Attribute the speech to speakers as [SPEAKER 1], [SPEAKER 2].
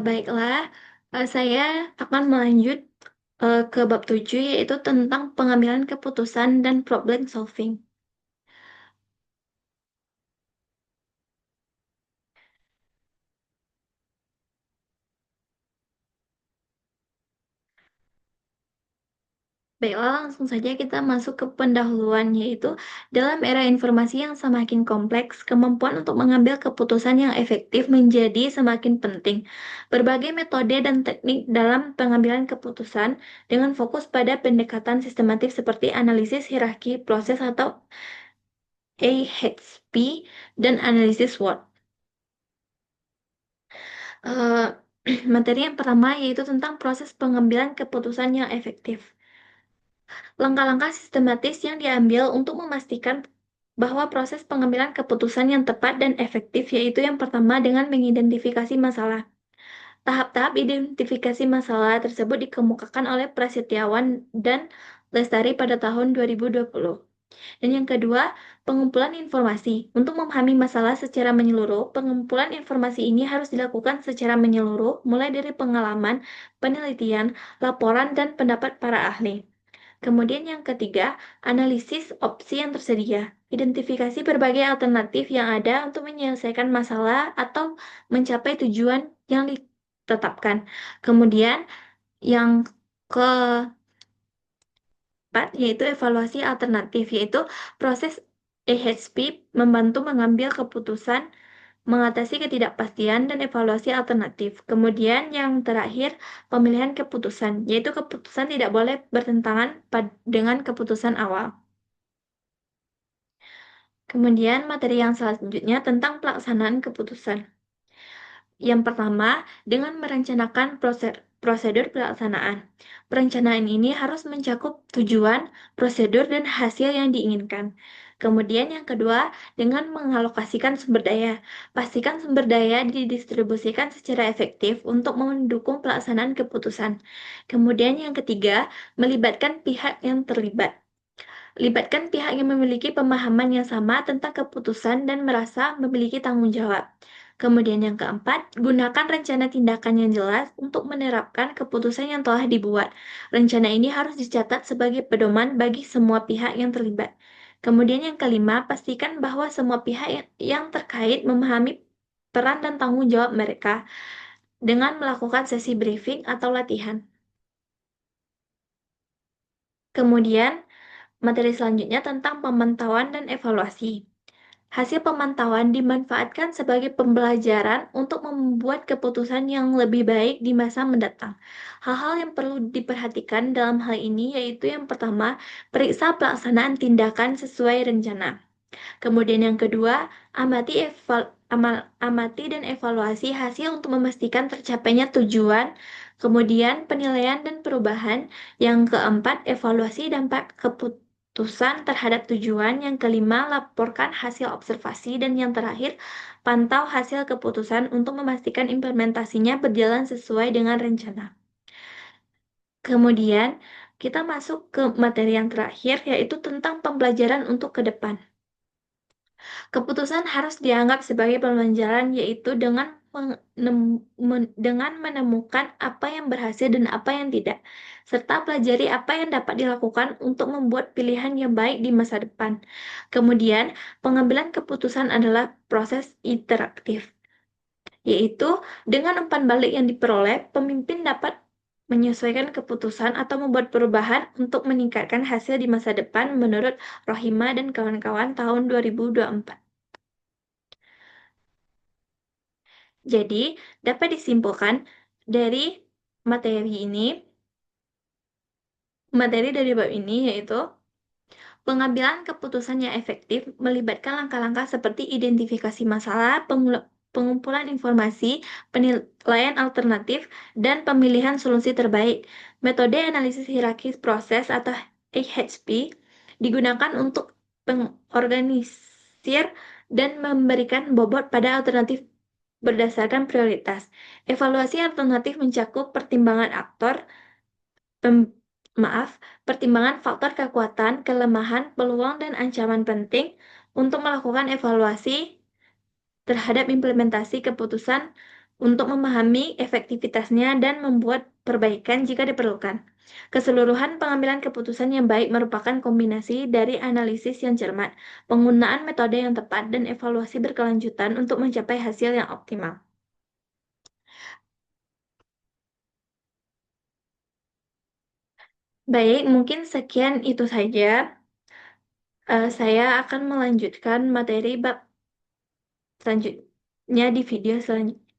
[SPEAKER 1] Baiklah, saya akan melanjut ke bab 7 yaitu tentang pengambilan keputusan dan problem solving. Baiklah, langsung saja kita masuk ke pendahuluan, yaitu dalam era informasi yang semakin kompleks, kemampuan untuk mengambil keputusan yang efektif menjadi semakin penting. Berbagai metode dan teknik dalam pengambilan keputusan dengan fokus pada pendekatan sistematif seperti analisis hierarki proses atau AHP dan analisis SWOT. Eh, materi yang pertama yaitu tentang proses pengambilan keputusan yang efektif. Langkah-langkah sistematis yang diambil untuk memastikan bahwa proses pengambilan keputusan yang tepat dan efektif yaitu yang pertama dengan mengidentifikasi masalah. Tahap-tahap identifikasi masalah tersebut dikemukakan oleh Prasetyawan dan Lestari pada tahun 2020. Dan yang kedua, pengumpulan informasi. Untuk memahami masalah secara menyeluruh, pengumpulan informasi ini harus dilakukan secara menyeluruh, mulai dari pengalaman, penelitian, laporan, dan pendapat para ahli. Kemudian yang ketiga, analisis opsi yang tersedia. Identifikasi berbagai alternatif yang ada untuk menyelesaikan masalah atau mencapai tujuan yang ditetapkan. Kemudian yang keempat yaitu evaluasi alternatif, yaitu proses AHP membantu mengambil keputusan, mengatasi ketidakpastian, dan evaluasi alternatif. Kemudian yang terakhir, pemilihan keputusan, yaitu keputusan tidak boleh bertentangan dengan keputusan awal. Kemudian materi yang selanjutnya tentang pelaksanaan keputusan. Yang pertama, dengan merencanakan prosedur pelaksanaan. Perencanaan ini harus mencakup tujuan, prosedur, dan hasil yang diinginkan. Kemudian yang kedua, dengan mengalokasikan sumber daya. Pastikan sumber daya didistribusikan secara efektif untuk mendukung pelaksanaan keputusan. Kemudian yang ketiga, melibatkan pihak yang terlibat. Libatkan pihak yang memiliki pemahaman yang sama tentang keputusan dan merasa memiliki tanggung jawab. Kemudian yang keempat, gunakan rencana tindakan yang jelas untuk menerapkan keputusan yang telah dibuat. Rencana ini harus dicatat sebagai pedoman bagi semua pihak yang terlibat. Kemudian yang kelima, pastikan bahwa semua pihak yang terkait memahami peran dan tanggung jawab mereka dengan melakukan sesi briefing atau latihan. Kemudian, materi selanjutnya tentang pemantauan dan evaluasi. Hasil pemantauan dimanfaatkan sebagai pembelajaran untuk membuat keputusan yang lebih baik di masa mendatang. Hal-hal yang perlu diperhatikan dalam hal ini yaitu yang pertama, periksa pelaksanaan tindakan sesuai rencana. Kemudian yang kedua, amati dan evaluasi hasil untuk memastikan tercapainya tujuan. Kemudian penilaian dan perubahan. Yang keempat, evaluasi dampak keputusan terhadap tujuan. Yang kelima, laporkan hasil observasi. Dan yang terakhir, pantau hasil keputusan untuk memastikan implementasinya berjalan sesuai dengan rencana. Kemudian, kita masuk ke materi yang terakhir, yaitu tentang pembelajaran untuk ke depan. Keputusan harus dianggap sebagai pembelajaran, yaitu dengan menemukan apa yang berhasil dan apa yang tidak, serta pelajari apa yang dapat dilakukan untuk membuat pilihan yang baik di masa depan. Kemudian, pengambilan keputusan adalah proses interaktif, yaitu dengan umpan balik yang diperoleh, pemimpin dapat menyesuaikan keputusan atau membuat perubahan untuk meningkatkan hasil di masa depan menurut Rohima dan kawan-kawan tahun 2024. Jadi, dapat disimpulkan dari materi ini, materi dari bab ini yaitu pengambilan keputusan yang efektif melibatkan langkah-langkah seperti identifikasi masalah, pengumpulan informasi, penilaian alternatif, dan pemilihan solusi terbaik. Metode analisis hierarkis proses atau AHP digunakan untuk mengorganisir dan memberikan bobot pada alternatif berdasarkan prioritas. Evaluasi alternatif mencakup pertimbangan pertimbangan faktor kekuatan, kelemahan, peluang, dan ancaman penting untuk melakukan evaluasi terhadap implementasi keputusan untuk memahami efektivitasnya dan membuat perbaikan jika diperlukan. Keseluruhan pengambilan keputusan yang baik merupakan kombinasi dari analisis yang cermat, penggunaan metode yang tepat, dan evaluasi berkelanjutan untuk mencapai hasil yang optimal. Baik, mungkin sekian itu saja. Saya akan melanjutkan materi bab selanjutnya di video selanjutnya.